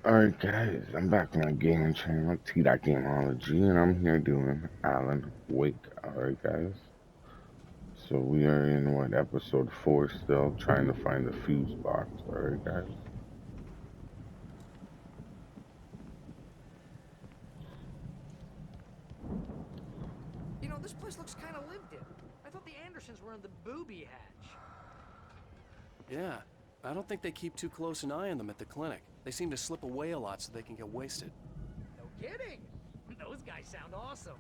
Alright, guys, I'm back on my gaming channel, T-Dot Gameology, and I'm here doing Alan Wake. Alright, guys. So we are in what, episode 4 still, trying to find the fuse box. Alright, guys. You know, this place looks kind of lived in. I thought the Andersons were in the booby hatch. Yeah, I don't think they keep too close an eye on them at the clinic. They seem to slip away a lot so they can get wasted. No kidding. Those guys sound awesome.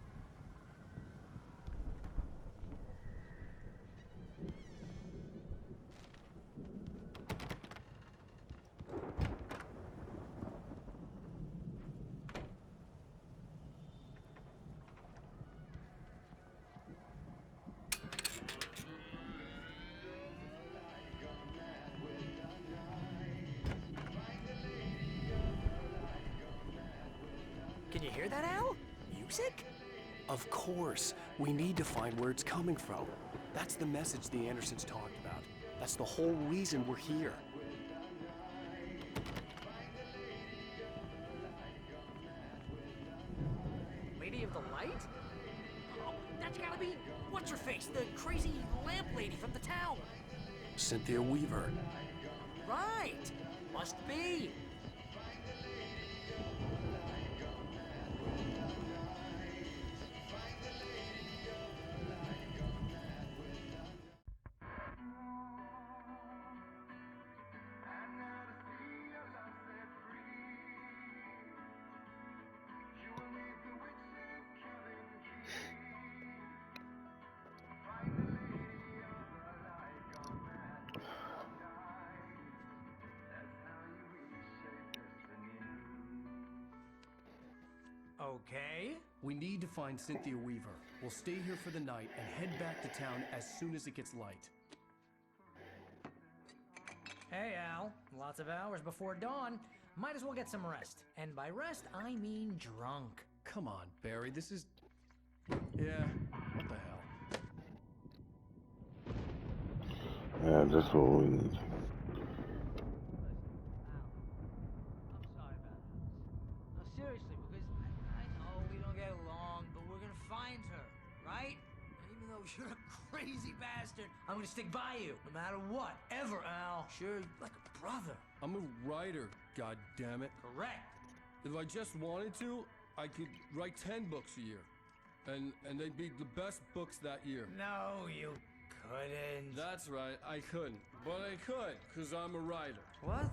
Can you hear that, Al? Music? Of course, we need to find where it's coming from. That's the message the Andersons talked about. That's the whole reason we're here. Lady of the Light? Oh, that's gotta be what's-her-face, the crazy lamp lady from the town. Cynthia Weaver. Right. Must be. Okay. We need to find Cynthia Weaver. We'll stay here for the night and head back to town as soon as it gets light. Hey, Al. Lots of hours before dawn. Might as well get some rest. And by rest, I mean drunk. Come on, Barry, this is... Yeah, what the hell? Yeah, that's what we need. I'm sorry about this. No, seriously, because I know we don't get along, but we're gonna find her, right? And even though you're a crazy bastard, I'm gonna stick by you, no matter what, ever, Al. Sure, like a brother. I'm a writer, God damn it. Correct. If I just wanted to, I could write 10 books a year. And they'd be the best books that year. No, you couldn't. That's right, I couldn't. But I could, because I'm a writer. What?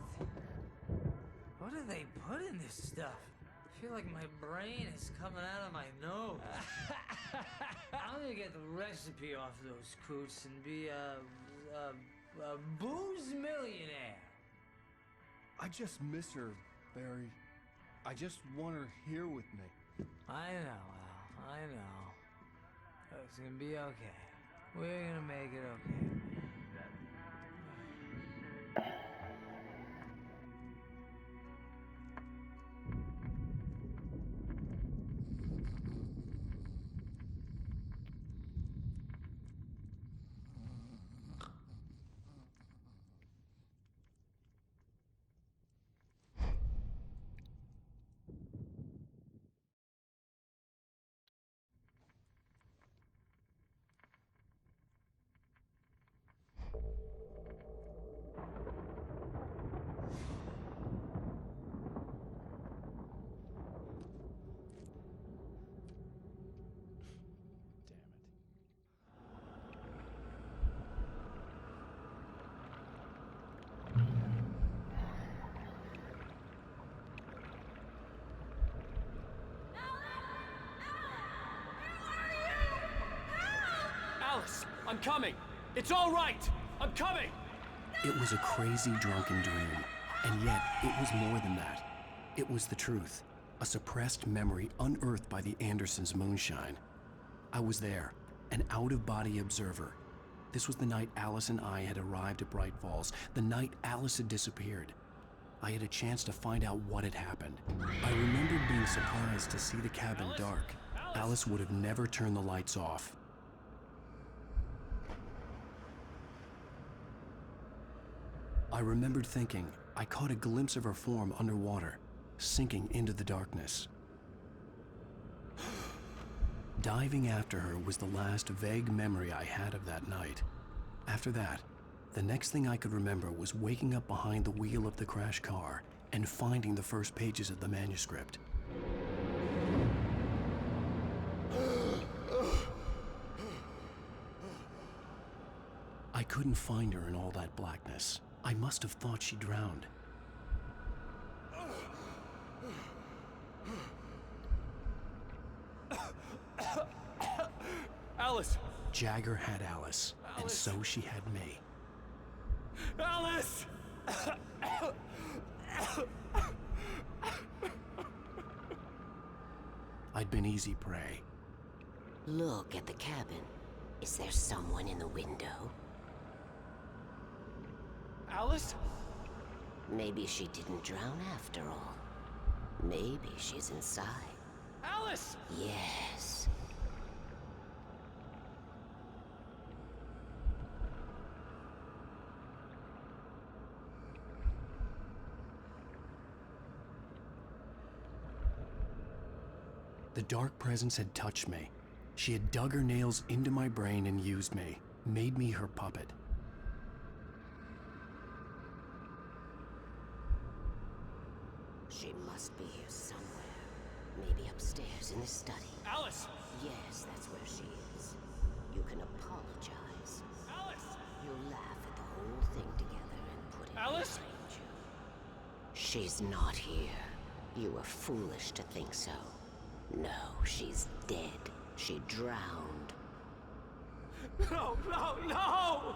What do they put in this stuff? I feel like my brain is coming out of my nose. I'm gonna get the recipe off those coots and be a booze millionaire. I just miss her, Barry. I just want her here with me. I know, Al. I know. It's gonna be okay. We're gonna make it okay. Alice, I'm coming! It's all right! I'm coming! It was a crazy drunken dream, and yet it was more than that. It was the truth, a suppressed memory unearthed by the Andersons' moonshine. I was there, an out-of-body observer. This was the night Alice and I had arrived at Bright Falls, the night Alice had disappeared. I had a chance to find out what had happened. I remembered being surprised to see the cabin dark. Alice would have never turned the lights off. I remembered thinking, I caught a glimpse of her form underwater. sinking into the darkness. Diving after her was the last vague memory I had of that night. After that, the next thing I could remember was waking up behind the wheel of the crash car and finding the first pages of the manuscript. I couldn't find her in all that blackness. I must have thought she drowned. Alice! Jagger had Alice, and Alice. so she had me. Alice! I'd been easy prey. Look at the cabin. Is there someone in the window? Alice? Maybe she didn't drown after all. Maybe she's inside. Alice! Yes. The dark presence had touched me. She had dug her nails into my brain and used me, made me her puppet. She must be here somewhere. Maybe upstairs in the study. Alice! Yes, that's where she is. You can apologize. Alice! You'll laugh at the whole thing together and put it Alice? behind you. She's not here. You were foolish to think so. No, she's dead. She drowned. No, no, no!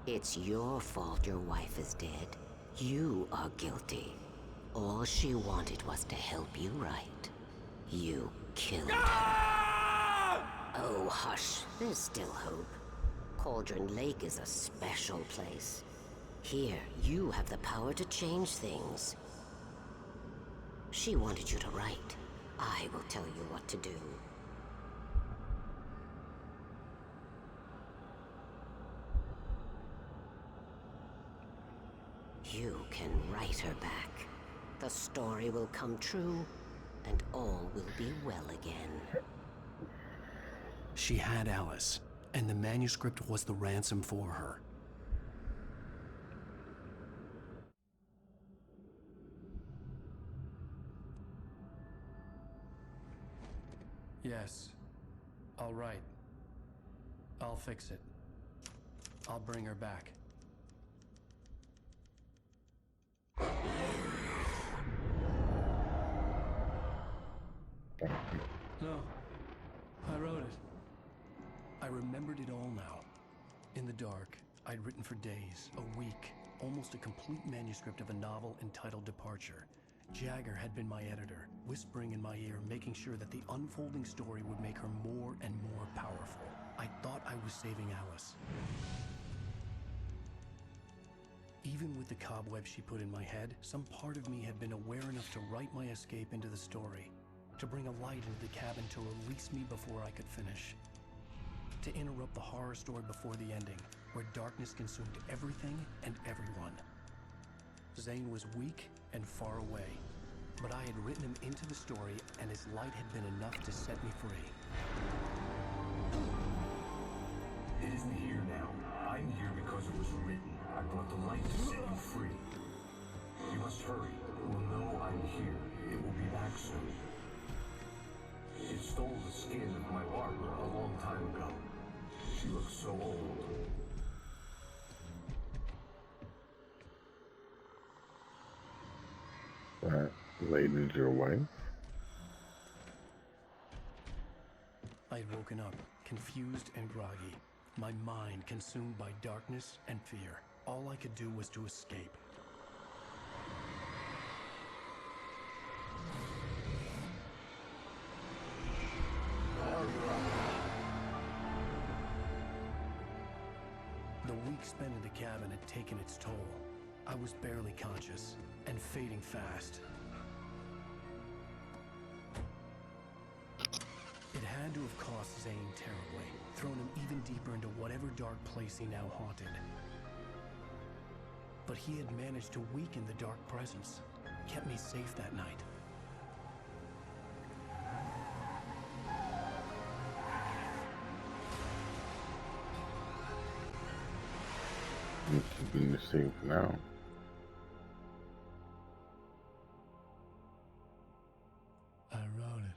It's your fault your wife is dead. You are guilty. All she wanted was to help you right. You killed her. Oh, hush. There's still hope. Cauldron Lake is a special place. Here, you have the power to change things. She wanted you to write. I will tell you what to do. You can write her back. The story will come true, and all will be well again. She had Alice, and the manuscript was the ransom for her. Yes. All right. I'll fix it. I'll bring her back. No. I wrote it. I remembered it all now. In the dark, I'd written for days, a week, almost a complete manuscript of a novel entitled Departure. Jagger had been my editor, whispering in my ear, making sure that the unfolding story would make her more and more powerful. I thought I was saving Alice. Even with the cobweb she put in my head, some part of me had been aware enough to write my escape into the story, to bring a light into the cabin, to release me before I could finish, to interrupt the horror story before the ending, where darkness consumed everything and everyone. Zane was weak and far away, but I had written him into the story, and his light had been enough to set me free. It isn't here now. I'm here because it was written. I brought the light to set you free. You must hurry. We'll know I'm here. It will be back soon. It stole the skin of my Barbara a long time ago. She looks so old. That lady's your wife? I had woken up, confused and groggy, my mind consumed by darkness and fear. All I could do was to escape. The week spent in the cabin had taken its toll. I was barely conscious, and fading fast. It had to have cost Zane terribly, thrown him even deeper into whatever dark place he now haunted. But he had managed to weaken the dark presence. kept me safe that night. I'm keeping you safe now. I wrote it.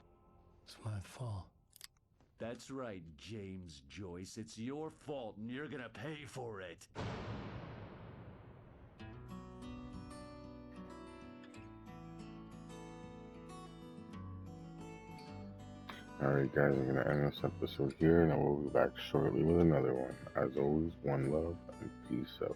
It's my fault. That's right, James Joyce. It's your fault, and you're gonna pay for it. Alright guys, we're gonna end this episode here, and then we'll be back shortly with another one. As always, one love and peace out.